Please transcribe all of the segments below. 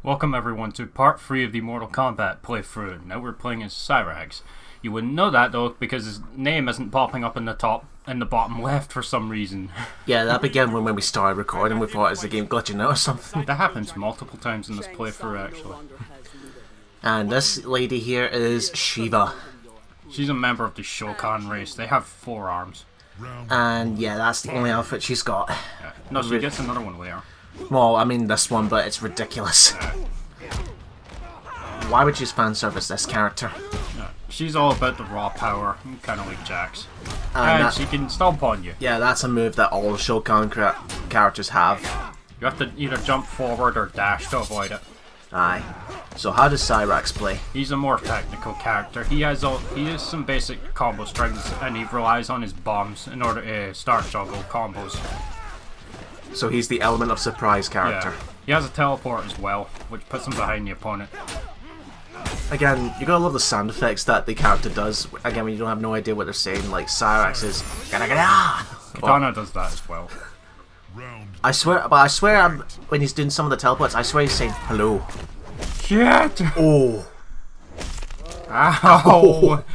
Welcome everyone to part 3 of the Mortal Kombat playthrough. Now we're playing as Cyrax. You wouldn't know that though because his name isn't popping up in the top and the bottom left for some reason. Yeah, that began when we started recording. We thought it was the game glitching out or something. That happens multiple times in this playthrough actually. And this lady here is Sheeva. She's a member of the Shokan race. They have 4 arms. And yeah, that's the only outfit she's got. Yeah. No, she gets another one later. Well, I mean this one, but it's ridiculous. Why would you fan service this character? Yeah. She's all about the raw power, kind of like Jax. And she can stomp on you. Yeah, that's a move that all Shokan characters have. You have to either jump forward or dash to avoid it. Aye. So how does Cyrax play? He's a more technical character. He has some basic combo strings and he relies on his bombs in order to start juggle combos. So he's the element of surprise character. Yeah. He has a teleport as well, which puts him behind the opponent. Again, you gotta love the sound effects that the character does. Again, when you don't have no idea what they're saying, like Cyrax is Kitana does that as well. I swear, when he's doing some of the teleports, I swear he's saying hello. Shit! Oh. Ow!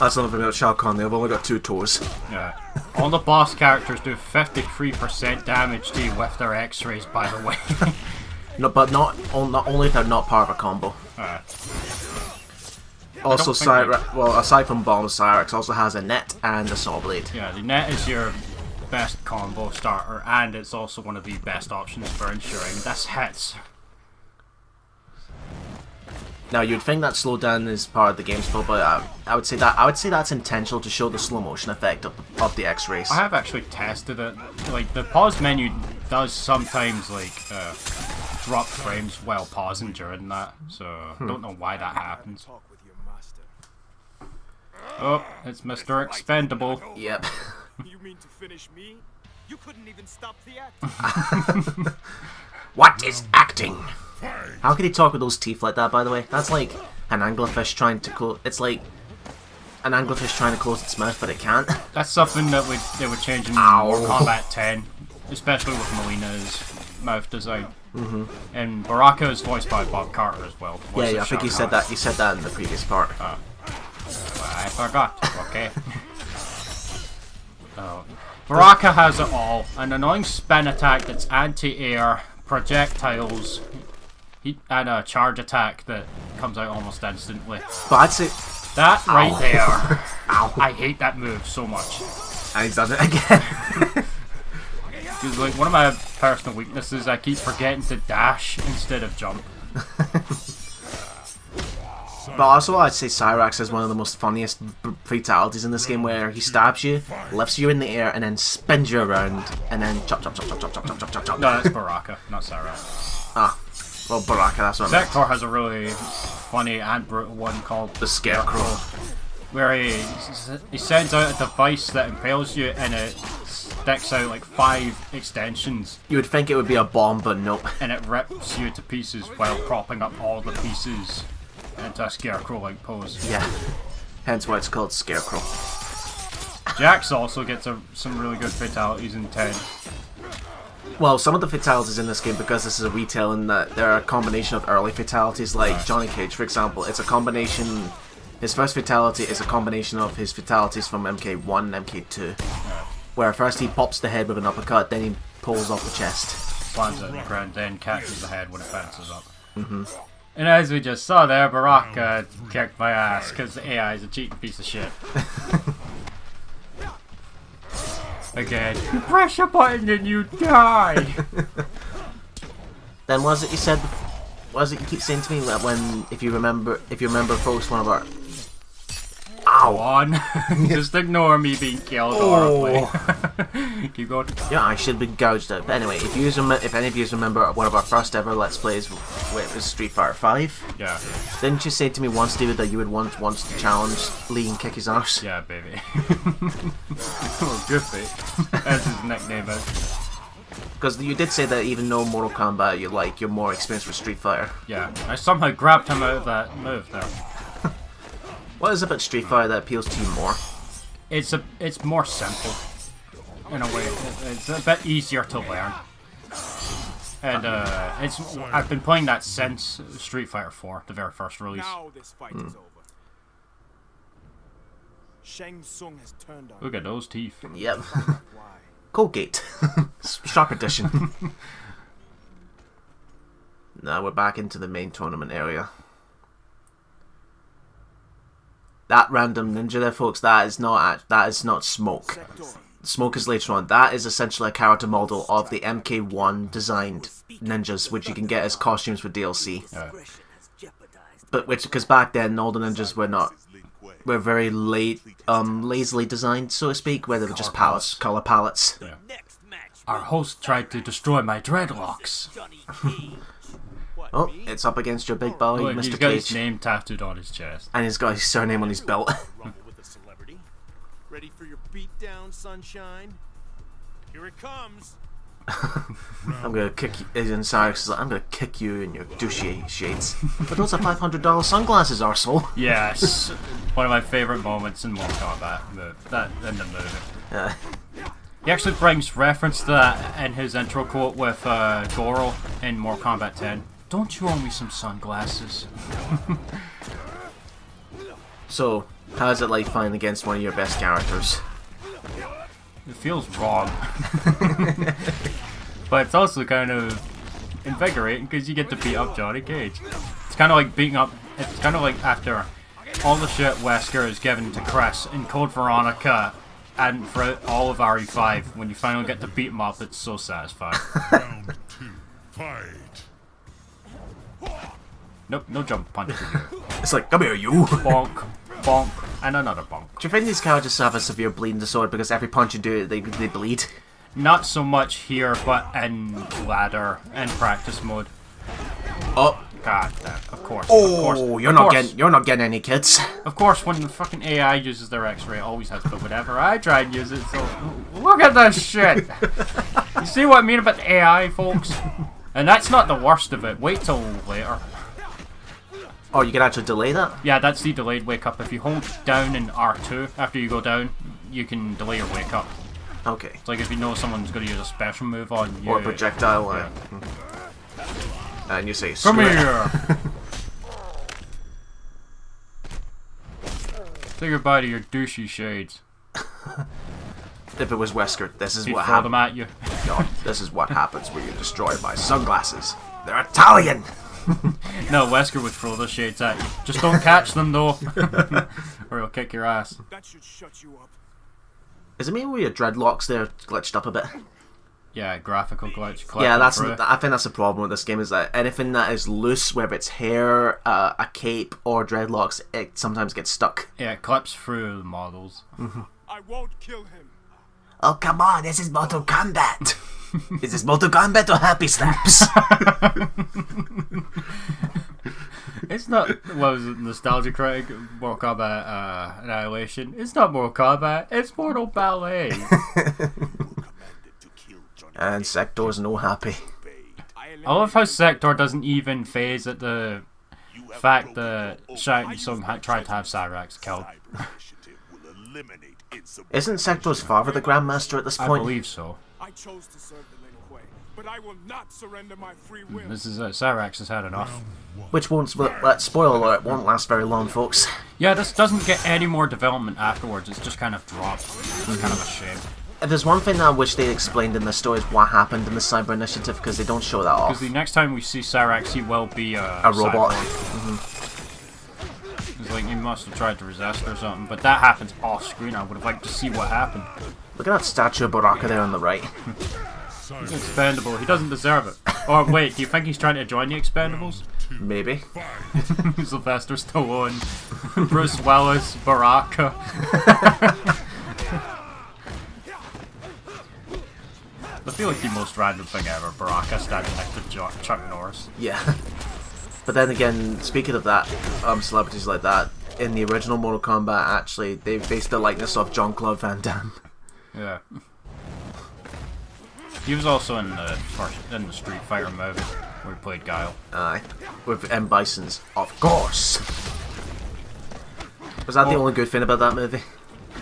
That's another thing about Shao Kahn, they've only got 2 toes. Yeah. All the boss characters do 53% damage to you with their X-rays, by the way. No, but not only if they're not part of a combo. Also, well, aside from bombs, Cyrax also has a net and a saw blade. Yeah, the net is your best combo starter, and it's also one of the best options for ensuring this hits. Now, you'd think that slowdown is part of the game's flow, but I would say that's intentional to show the slow motion effect of the X-rays. I have actually tested it. Like the pause menu does sometimes like drop frames while pausing during that, so I don't know why that happens. Oh, it's Mr. Expendable. Yep. You mean to finish me? You couldn't even stop the acting. What is acting? How can he talk with those teeth like that, by the way? That's like an anglerfish trying to close. It's like an anglerfish trying to close its mouth, but it can't. That's something that they would change in Mortal Kombat 10, especially with Melina's mouth design. And Baraka is voiced by Bob Carter as well. Yeah, I think he said that. He said that in the previous part. Well, I forgot. Okay. Baraka has it all: an annoying spin attack that's anti-air, projectiles, and a charge attack that comes out almost instantly. But I'd say that right there. Ow. I hate that move so much. And he's done it again. Because like one of my personal weaknesses, I keep forgetting to dash instead of jump. But also, I'd say Cyrax is one of the most funniest fatalities in this game, where he stabs you, lifts you in the air, and then spins you around, and then chop, chop, chop, chop, chop, chop, chop, chop, chop. No, that's Baraka, not Cyrax. Ah, well, Baraka, that's what I meant. Sektor has a really funny and brutal one called The Scarecrow, where he sends out a device that impales you, and it sticks out like 5 extensions. You would think it would be a bomb, but nope. And it rips you to pieces while propping up all the pieces into a scarecrow-like pose. Yeah, hence why it's called Scarecrow. Jax also gets some really good fatalities in 10. Well, some of the fatalities in this game, because this is a retelling, that there are a combination of early fatalities, like Johnny Cage, for example. It's a combination. His first fatality is a combination of his fatalities from MK1 and MK2, where first he pops the head with an uppercut, then he pulls off the chest, Slams it on the ground, then catches the head when it bounces up. And as we just saw there, Baraka kicked my ass because the AI is a cheating piece of shit. Again, you press a button and you die! Then what is it you said? What is it you keep saying to me that when, if you remember folks, one of our... Ow! On. Just ignore me being killed horribly. Keep going. Yeah, I should be gouged out. But anyway, if any of you remember one of our first ever Let's Plays, where it was Street Fighter 5. Yeah. Didn't you say to me once, David, that you would want to challenge Lee and kick his arse? Yeah, baby. Well, Goofy, as his nickname is. Because you did say that even though Mortal Kombat, you're more experienced with Street Fighter. Yeah, I somehow grabbed him out of that move there. What is it about Street Fighter that appeals to you more? It's more simple, in a way. It's a bit easier to learn. And I've been playing that since Street Fighter 4, the very first release. Now this fight is over. Shang Tsung has turned on. Look at those teeth. Yep. Why? Colgate. Sharp edition. Now we're back into the main tournament area. That random ninja there, folks, that is not Smoke. Sektor. Smoke is later on. That is essentially a character model of the MK1 designed ninjas, which you can get as costumes for DLC. Yeah. But because back then all the ninjas were very lazily designed, so to speak, where they were just color palettes. Yeah. Our host tried to destroy my dreadlocks. Oh, it's up against your big boy, Look, Mr. he's got his Cage, name tattooed on his chest. and he's got his surname on his belt. With a celebrity. Ready for your beatdown, sunshine? Here it comes. I'm gonna kick you. And Cyrax is like, I'm gonna kick you in your douchey shades. But those are $500 sunglasses, arsehole. Yes, one of my favorite moments in Mortal Kombat. That in the movie. Yeah. He actually brings reference to that in his intro quote with Goro in Mortal Kombat 10. Don't you owe me some sunglasses? So, how is it like fighting against one of your best characters? It feels wrong. But it's also kind of invigorating because you get to beat up Johnny Cage. It's kind of like beating up... It's kind of like after all the shit Wesker is given to Chris in Code Veronica and for all of RE5, when you finally get to beat him up, it's so satisfying. Round 2, fight. Nope, no jump punches. It's like, come here, you! Bonk, bonk, and another bonk. Do you think these characters have a severe bleeding disorder because every punch you do, they bleed? Not so much here, but in ladder and practice mode. Oh, God, of course. oh! You're not getting any kids. Of course, when the fucking AI uses their X-ray, it always has to put whatever I try and use it. So look at that shit. You see what I mean about the AI, folks? And that's not the worst of it. Wait till later. Oh, you can actually delay that? Yeah, that's the delayed wake up. If you hold down in R2 after you go down, you can delay your wake up. Okay. It's like if you know someone's going to use a special move on you. Or a projectile. Yeah. And you say, Come screw it. here! Say goodbye to your douchey shades. If it was Wesker, this is He'd what throw them happens. at you. No, this is what happens when you destroy my sunglasses. They're Italian! No, Wesker would throw those shades at you. Just don't catch them though, or he'll kick your ass. That should shut you up. Is it me where your dreadlocks there glitched up a bit? Yeah, graphical glitch. Yeah, I think that's the problem with this game, is that anything that is loose, whether it's hair, a cape, or dreadlocks, it sometimes gets stuck. Yeah, it clips through the models. I won't kill him. Oh, come on, this is Mortal Kombat! Is this Mortal Kombat or Happy Slaps? It's not, what was it, Nostalgia Critic, Mortal Kombat Annihilation. It's not Mortal Kombat, it's Mortal Ballet. And Sektor's no happy. I love how Sektor doesn't even phase at the fact that Shang and Tsung tried to have Cyrax killed. Isn't Sektor's father the Grandmaster at this I point? believe so. I chose to serve the Lin Kuei, but I will not surrender my free will. This is Cyrax has had enough. Which won't, spoiler alert, won't last very long, folks. Yeah, this doesn't get any more development afterwards. It's just kind of dropped. It's kind of a shame. If there's one thing that I wish they explained in the story is what happened in the Cyber Initiative, because they don't show that off. Because the next time we see Cyrax, he will be a robot. It's like he must have tried to resist or something, but that happens off screen. I would have liked to see what happened. Look at that statue of Baraka there on the right. He's expendable. He doesn't deserve it. Or wait, do you think he's trying to join the Expendables? Maybe. Sylvester Stallone, Bruce Willis, Baraka. I feel like the most random thing ever, Baraka standing next to Chuck Norris. Yeah. But then again, speaking of that, celebrities like that, in the original Mortal Kombat, actually, they based the likeness off Jean-Claude Van Damme. Yeah. He was also in the Street Fighter movie where he played Guile. Aye. With M. Bison's, of course. Was that the only good thing about that movie?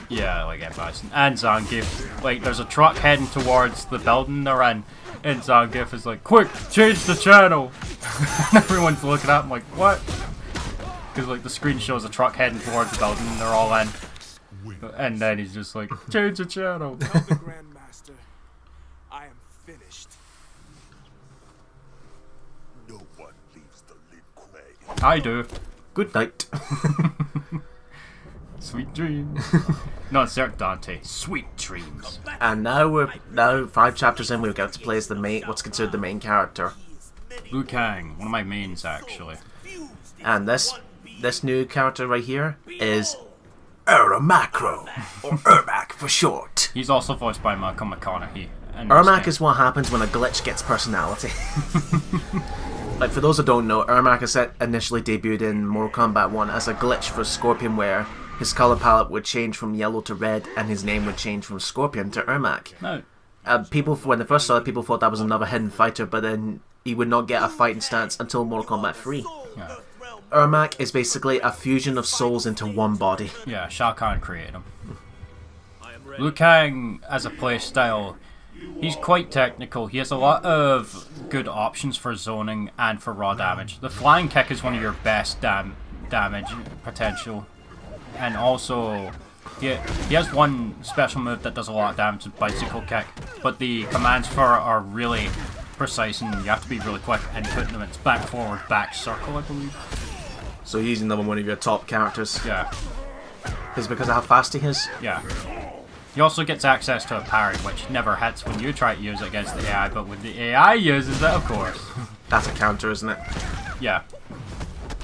Yeah, like M. Bison. And Zangief. Like, there's a truck heading towards the building they're in, And Zangief is like, quick, change the channel! And everyone's looking at him like, what? Because like the screen shows a truck heading towards the building and they're all in. And then he's just like, change the channel. Tell the Grandmaster, I am finished. No one leaves the Lin Kuei. I do. Good night. Sweet dreams. No, it's Eric Dante. Sweet dreams. And now 5 chapters in, we've got to play as the main, what's considered the main character. Liu Kang, one of my mains actually. And this new character right here is Ermac, or Ermac for short. He's also voiced by Malcolm McConaughey. Ermac is what happens when a glitch gets personality. Like, for those who don't know, Ermac is initially debuted in Mortal Kombat 1 as a glitch for Scorpion, where his color palette would change from yellow to red, and his name would change from Scorpion to Ermac. No. People, when they first saw it, people thought that was another hidden fighter, but then he would not get a fighting stance until Mortal Kombat 3. Yeah. Ermac is basically a fusion of souls into one body. Yeah, Shang Kahn created him. Liu Kang, as a playstyle, he's quite technical. He has a lot of good options for zoning and for raw damage. The flying kick is one of your best damage potential. And also, he has one special move that does a lot of damage, the bicycle kick. But the commands for it are really precise and you have to be really quick and putting them in back, forward, back, circle, I believe. So he's another one of your top characters. Yeah. Is it because of how fast he is? Yeah. He also gets access to a parry, which never hits when you try to use it against the AI, but when the AI uses it, of course. That's a counter, isn't it? Yeah.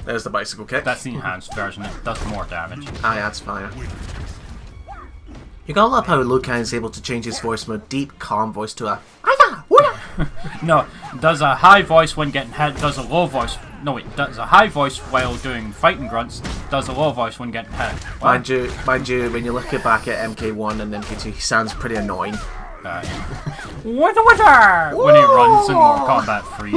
There's the bicycle kick. That's the enhanced version, it does more damage. Aye, that's fire. You gotta love how Liu Kang is able to change his voice from a deep, calm voice to a No, does a high voice when getting hit, does a low voice. No, wait, does a high voice while doing fighting grunts, does a low voice when getting hit. Well, Mind you, when you look back at MK1 and MK2, he sounds pretty annoying. When he runs in Mortal Kombat 3.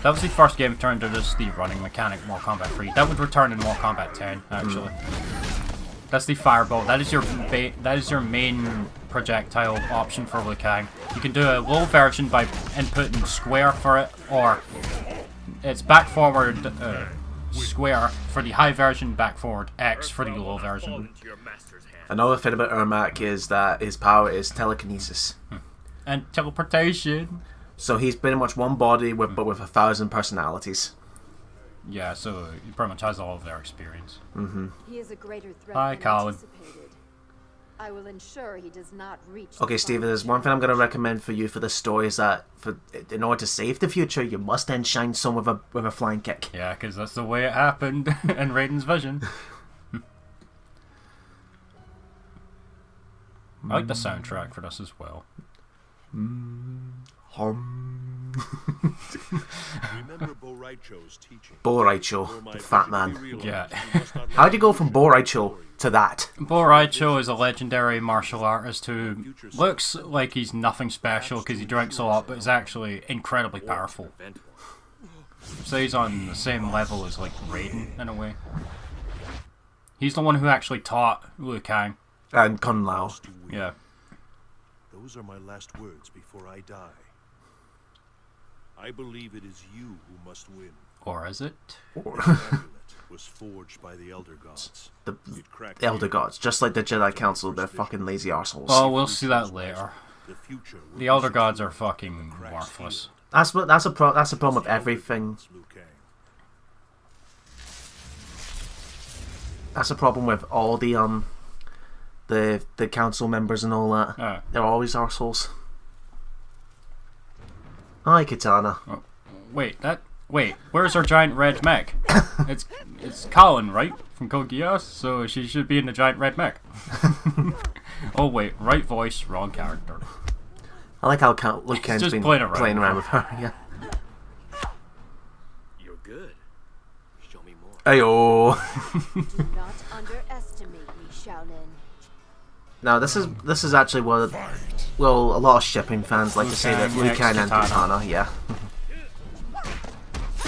That was the first game turned into just the running mechanic, Mortal Kombat 3. That would return in Mortal Kombat 10, actually. That's the fireball. That is your main projectile option for Liu Kang. You can do a low version by inputting square for it, or it's back forward square for the high version, back forward X for the low version. Another thing about Ermac is that his power is telekinesis. And teleportation. So he's pretty much one body but with 1,000 personalities. Yeah, so he pretty much has all of their experience. He is a greater threat Hi, than Colin. anticipated. I will ensure he does not reach. Okay, Steve, there's one thing I'm going to recommend for you for this story is that in order to save the future, you must enshrine Tsung with a flying kick. Yeah, because that's the way it happened in Raiden's vision. I like the soundtrack for this as well. Remember Bo Raicho's teaching. Bo Raicho, the fat man. Yeah. How'd you go from Bo Raicho to that? Bo Raicho is a legendary martial artist who looks like he's nothing special because he drinks a lot, but is actually incredibly powerful. So he's on the same level as like Raiden in a way. He's the one who actually taught Liu Kang. And Kun Lao. Yeah. Those are my last words before I die. I believe it is you who must win. Or is it? The amulet was forged by the Elder Gods. The It cracked Elder Gods, just like the Jedi Council, they're fucking lazy arseholes. Oh, we'll see that later. The future will The Elder be Gods are secured fucking by the worthless. That's a problem with everything. Liu Kang. That's a problem with all the council members and all that. Oh. They're always arseholes. Hi, Kitana. Oh. Wait, where's our giant red mech? It's Colin, right? From Code Geass, so she should be in the giant red mech. Oh wait, right voice, wrong character. I like how Liu Kang's just been playing playing around around with her. Yeah. You're good. Show me more. Ayo. Do not underestimate me, Shaolin. Now this is actually what a lot of shipping fans like to say that Liu Liu Kang Kang and Kitana. Kitana. Yeah.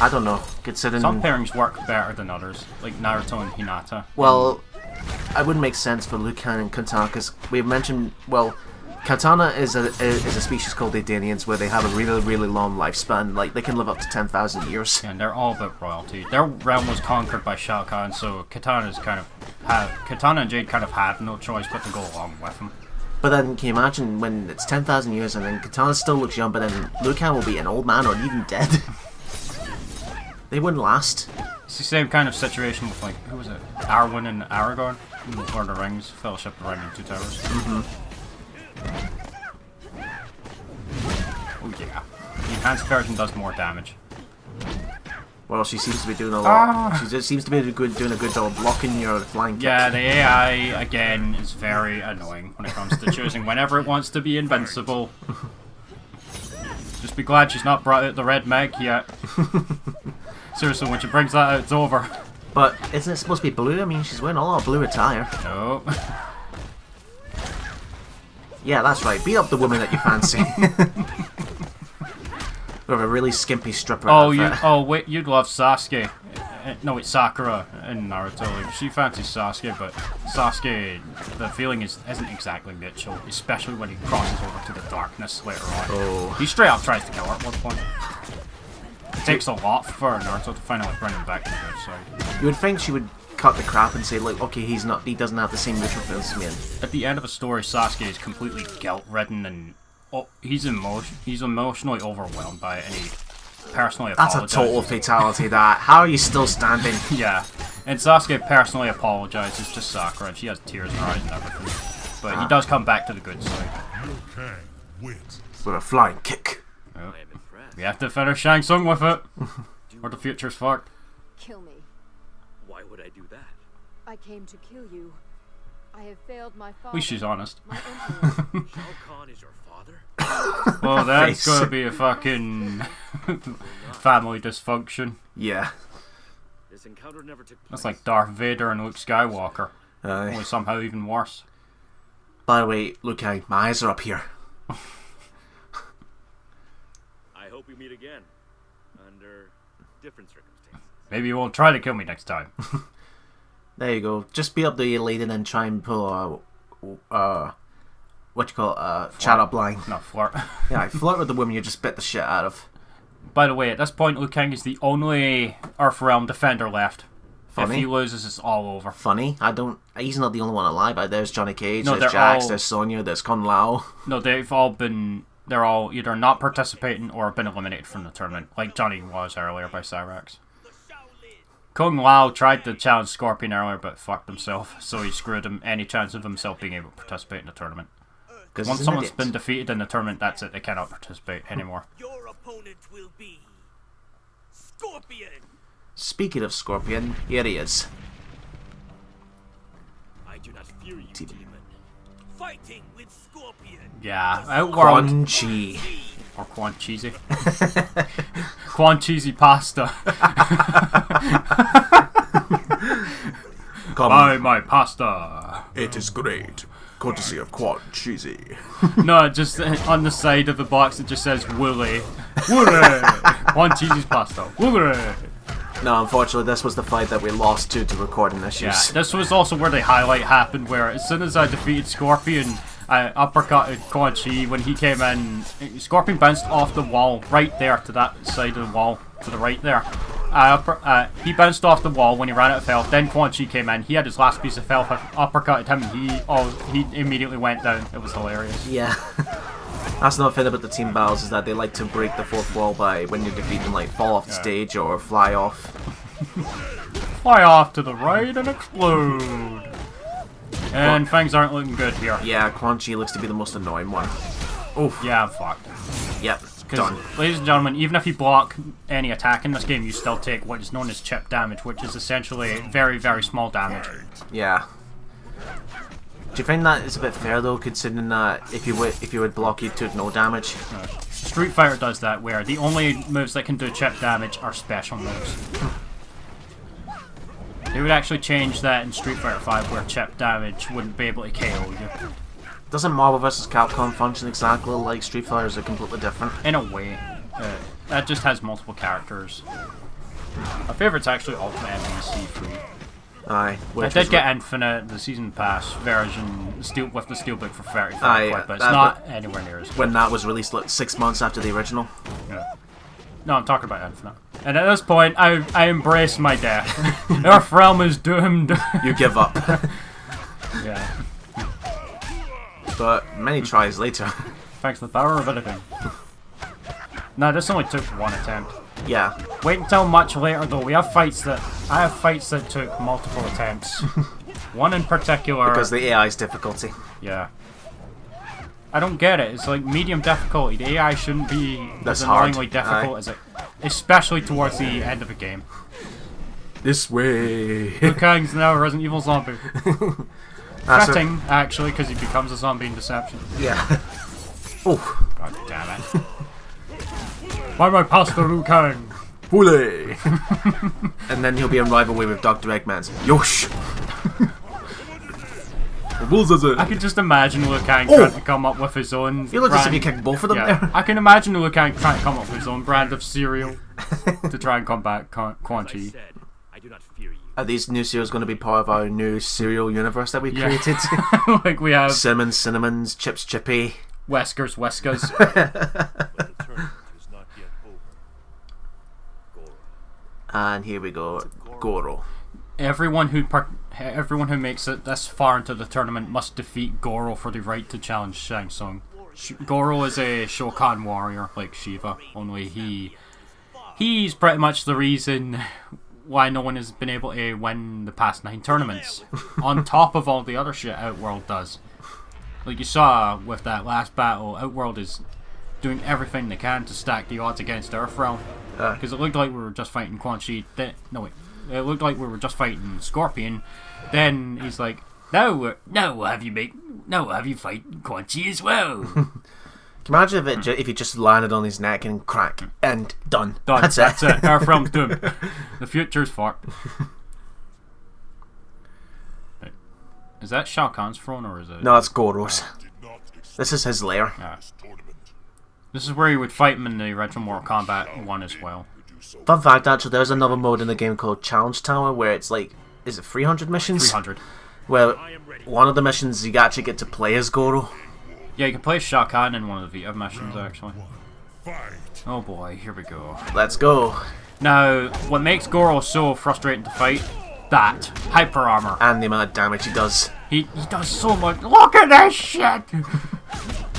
I don't know. Considering Some pairings work better than others, like Naruto and Hinata. well, it wouldn't make sense for Liu Kang and Kitana because we've mentioned Katana is a species called the Danians where they have a really, really long lifespan. Like, they can live up to 10,000 years. And they're all about royalty. Their realm was conquered by Shao Kahn, so Katana and Jade kind of had no choice but to go along with him. But then, can you imagine when it's 10,000 years and then Katana still looks young, but then Liu Kang will be an old man or even dead? They wouldn't last. It's the same kind of situation with, like, who was it? Arwen and Aragorn in Lord of the Rings, Fellowship of the Ring and Two Towers. Oh yeah. The enhanced version does more damage. Well, she seems to be doing a lot. She just seems to be doing a good job blocking your flying kick. Yeah, the AI, again, is very annoying when it comes to choosing whenever it wants to be invincible. Just be glad she's not brought out the red meg yet. Seriously, when she brings that out, it's over. But isn't it supposed to be blue? I mean, she's wearing a lot of blue attire. No. Yeah, that's right. Beat up the woman that you fancy. With a really skimpy stripper. Wait, you'd love Sasuke. No, it's Sakura in Naruto. Like, she fancies Sasuke, but Sasuke, the feeling isn't exactly mutual, especially when he crosses over to the darkness later on. Oh. He straight up tries to kill her at one point. It takes a lot for Naruto to finally bring him back to the good side. You would think she would cut the crap and say, like, okay, he doesn't have the same neutral feelings as me. At the end of a story, Sasuke is completely guilt-ridden and he's emotionally overwhelmed by it, and he personally apologizes. That's a total fatality, that. How are you still standing? Yeah, and Sasuke personally apologizes to Sakura, and she has tears in her eyes and everything. But he does come back to the good side. Liu Kang wins. With a flying kick. Yep. We have to finish Shang Tsung with it, or the future's fucked. Kill me. Why would I do that? I came to kill you. I have failed my father. At least she's honest. My emperor. Shao Kahn is your father? Well, that's Face. gonna be a fucking family dysfunction. Yeah. This encounter never took place. That's like Darth Vader and Luke Skywalker. Only somehow even worse. By the way, Liu Kang, my eyes are up here. I hope we meet again. Under different circumstances. Maybe you won't try to kill me next time. There you go. Just beat up the lady and then try and pull what you call it, chat up line. No, flirt. Yeah, flirt with the woman you just bit the shit out of. By the way, at this point, Liu Kang is the only Earthrealm defender left. Funny. If he loses, it's all over. Funny, he's not the only one alive. There's Johnny Cage, No, there's they're Jax, all- there's Sonya, there's Kung Lao. No, they're all either not participating or been eliminated from the tournament, like Johnny was earlier by Cyrax. Kung Lao tried to challenge Scorpion earlier, but fucked himself, so he screwed him any chance of himself being able to participate in the tournament. Once someone's been defeated in the tournament, that's it, they cannot participate anymore. Your opponent will be Scorpion. Speaking of Scorpion, here he is. I do not fear you, demon. Fighting with Scorpion. Yeah, Outworld. Quan Chi. Or Quan Cheesy. Quan Cheesy Pasta. Buy my pasta. It is great. Courtesy of Quan Cheesy. No, just on the side of the box it just says Woolly. Woolly! Quan Cheesy's Pasta. Woolly! No, unfortunately, this was the fight that we lost to recording issues. Yeah, this was also where the highlight happened, where as soon as I defeated Scorpion, I uppercutted Quan Chi. When he came in, Scorpion bounced off the wall, right there, to that side of the wall, to the right there. He bounced off the wall when he ran out of health, then Quan Chi came in, he had his last piece of health, I uppercutted him, and he immediately went down. It was hilarious. Yeah. That's another thing about the team battles, is that they like to break the fourth wall by, when you defeat them, like, fall off the stage or fly off. Fly off to the right and explode. And things aren't looking good here. Yeah, Quan Chi looks to be the most annoying one. Oof. Yeah, I'm fucked. Yep, Because, done. ladies and gentlemen, even if you block any attack in this game, you still take what is known as chip damage, which is essentially very, very small damage. Yeah. Do you find that is a bit fair though, considering that if you would block, you took no damage? Street Fighter does that, where the only moves that can do chip damage are special moves. They would actually change that in Street Fighter 5, where chip damage wouldn't be able to KO you. Doesn't Marvel vs. Capcom function exactly like Street Fighter? Is it completely different? In a way. That just has multiple characters. My favourite's actually Ultimate MVC 3. Aye. I did get Infinite, the season pass version, with the steelbook for 35 quid, but it's not anywhere near as good. When that was released like 6 months after the original. Yeah. No, I'm talking about Infinite. And at this point, I embrace my death. Earth Realm is doomed. You give up. Yeah. But many tries later. Thanks to the power of editing. No, this only took one attempt. Yeah. Wait until much later though. I have fights that took multiple attempts. One in particular. Because the AI's difficulty. Yeah. I don't get it. It's like medium difficulty. The AI shouldn't be That's as hard. annoyingly difficult as it, especially towards the end of the game. This way. Liu Kang's now a Resident Evil zombie. Fitting, actually, because he becomes a zombie in Deception. Yeah. Oh. God damn it. Why am I past the Liu Kang? Hooray! And then he'll be in rivalry with Dr. Eggman's. Yosh! I can just imagine Liu Kang trying to come up with his own You look as if brand. you kicked both of them Yeah, there. I can imagine Liu Kang trying to come up with his own brand of cereal to try and combat Quan I Chi. said, I do not fear you. Are these new cereals going to be part of our new cereal universe that we created? Like we have Cinnamons, Chips Chippy. Weskers. But the tournament is not yet over. Goro. And here we go. Goro. everyone who makes it this far into the tournament must defeat Goro for the right to challenge Shang Tsung. Goro is a Shokan warrior like Sheeva, only he's pretty much the reason why no one has been able to win the past 9 tournaments, on top of all the other shit Outworld does. Like you saw with that last battle, Outworld is doing everything they can to stack the odds against Earthrealm. Because it looked like we were just fighting Quan Chi. It looked like we were just fighting Scorpion. Then he's like, "No, have you fight Quan Chi as well?" Can you imagine if he just landed on his neck and crack and done? That's it. Earthrealm's doomed. The future's fucked. Right. Is that Shao Kahn's throne or is it? No, it's Goro's. This is his lair. Yeah. This is where you would fight him in the original Mortal Kombat 1 as well. Fun fact, actually, there's another mode in the game called Challenge Tower where it's like, is it 300 missions? 300. Where one of the missions you actually get to play as Goro. Yeah, you can play Shao Kahn in one of the Vita missions actually. Oh boy, here we go. Let's go. Now, what makes Goro so frustrating to fight? That hyper armor. And the amount of damage he does. He does so much. Look at this shit!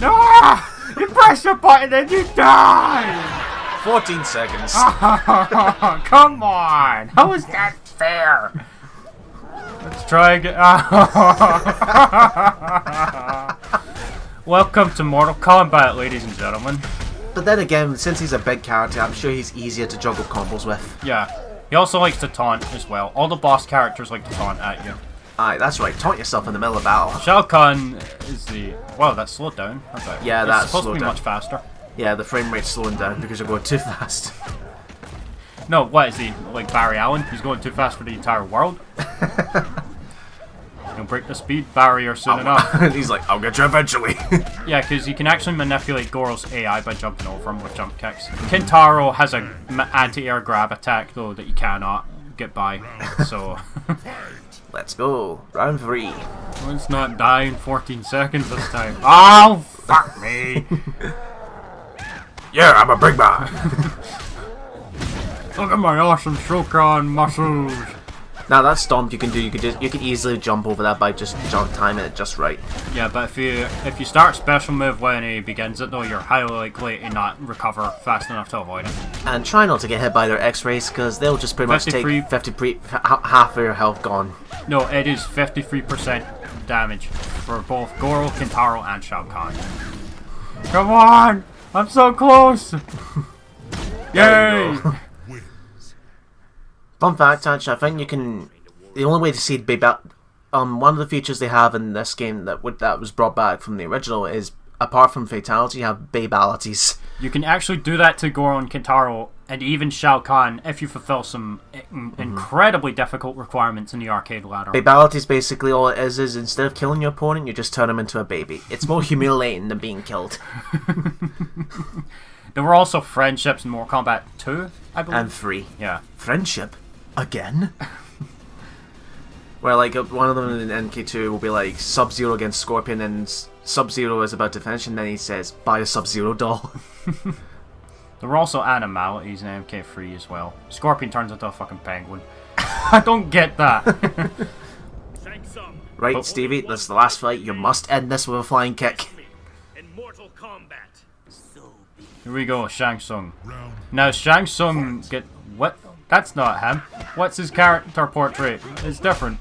No! You press the button and you die! 14 seconds. Come on! How is that fair? Let's try again. Welcome to Mortal Kombat, ladies and gentlemen. But then again, since he's a big character, I'm sure he's easier to juggle combos with. Yeah. He also likes to taunt as well. All the boss characters like to taunt at you. Aye, that's right. Taunt yourself in the middle of battle. Shao Kahn is the... Wow, that slowed down. Yeah, it's that's supposed to slowed be down. much faster. Yeah, the frame rate's slowing down because you're going too fast. No, what is he? Like Barry Allen? He's going too fast for the entire world? He'll break the speed barrier soon enough. He's like, I'll get you eventually. Yeah, because you can actually manipulate Goro's AI by jumping over him with jump kicks. Kintaro has an anti-air grab attack, though, that you cannot get by. So... Let's go. Round 3. Let's not die in 14 seconds this time. Oh, fuck me. Yeah, I'm a big man. Look at my awesome Shokan muscles. Now that stomp you can easily jump over that by just timing it just right. Yeah, but if you start special move when he begins it though, you're highly likely to not recover fast enough to avoid it. And try not to get hit by their X-rays because they'll just pretty much take half of your health gone. No, it is 53% damage for both Goro, Kintaro, and Shao Kahn. Come on! I'm so close! Yay! Fun fact, actually, I think you can... The only way to see one of the features they have in this game that was brought back from the original is, apart from fatality, you have babalities. You can actually do that to Goro and Kintaro, and even Shao Kahn, if you fulfill some incredibly difficult requirements in the arcade ladder. Babalities, basically all it is instead of killing your opponent, you just turn him into a baby. It's more humiliating than being killed. There were also friendships in Mortal Kombat 2, I believe. And 3. Yeah. Friendship? Again? Where like one of them in NK2 will be like Sub-Zero against Scorpion, and Sub-Zero is about to finish, and then he says, "Buy a Sub-Zero doll." There were also animalities in MK3 as well. Scorpion turns into a fucking penguin. I don't get that. Shang Tsung. Right, Stevie, this is the last fight. You must end this with a flying kick. In Mortal Kombat. Here we go, Shang Tsung. Now Shang Tsung get what? That's not him. What's his character portrait? It's different.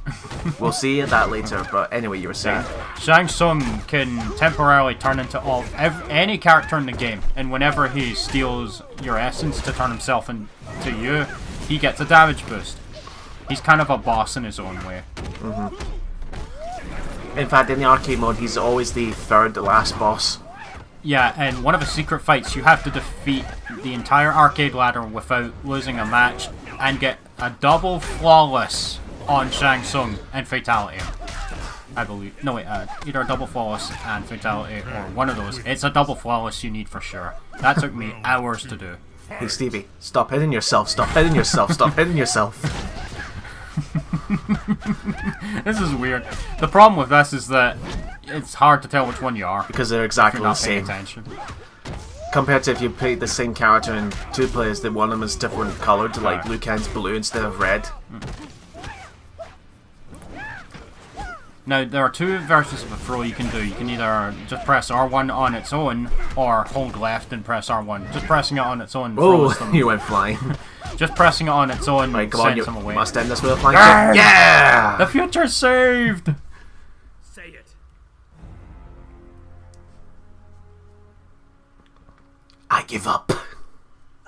We'll see that later, but anyway, you were saying. Shang Tsung can temporarily turn into any character in the game, and whenever he steals your essence to turn himself into you, he gets a damage boost. He's kind of a boss in his own way. In fact, in the arcade mode, he's always the third to last boss. Yeah, and one of the secret fights, you have to defeat the entire arcade ladder without losing a match and get a double flawless on Shang Tsung and fatality. I believe. No, wait, either a double flawless and fatality or one of those. It's a double flawless you need for sure. That took me hours to do. Hey, Stevie, stop hitting yourself, stop hitting yourself, stop hitting yourself. This is weird. The problem with this is that it's hard to tell which one you are. Because they're exactly If you're the not paying same. attention. Compared to if you played the same character in two players, that one of them is different coloured, like Liu Kang's blue instead of red. Now, there are two versions of a throw you can do. You can either just press R1 on its own, or hold left and press R1. Just pressing it on its own throws Oh, them. you went flying. Just pressing it on its own Right, come on, sends you them away. must end this with a flying kick. Yeah! The future's saved! Say it. I give up.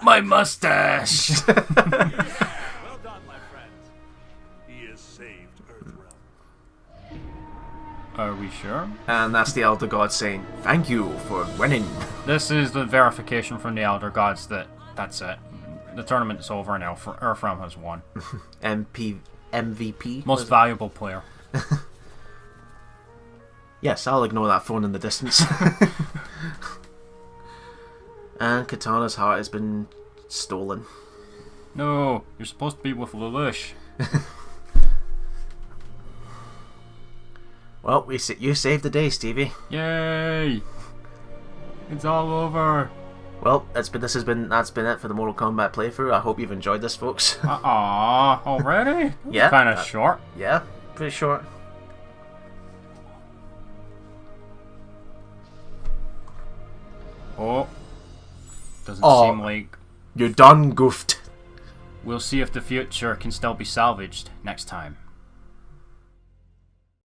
My mustache! Well done, my friends. He has saved Earthrealm. Are we sure? And that's the Elder God saying, "Thank you for winning." This is the verification from the Elder Gods that that's it. The tournament's over and Earthrealm has won. MVP? Most valuable player. Yes, I'll ignore that phone in the distance. And Kitana's heart has been stolen. No, you're supposed to be with Lelouch. Well, you saved the day, Stevie. Yay! It's all over. Well, that's been it for the Mortal Kombat playthrough. I hope you've enjoyed this, folks. Aww, already? Yeah. Kind of short. Yeah, pretty short. Oh. Doesn't Oh. seem like... You're done goofed. We'll see if the future can still be salvaged next time.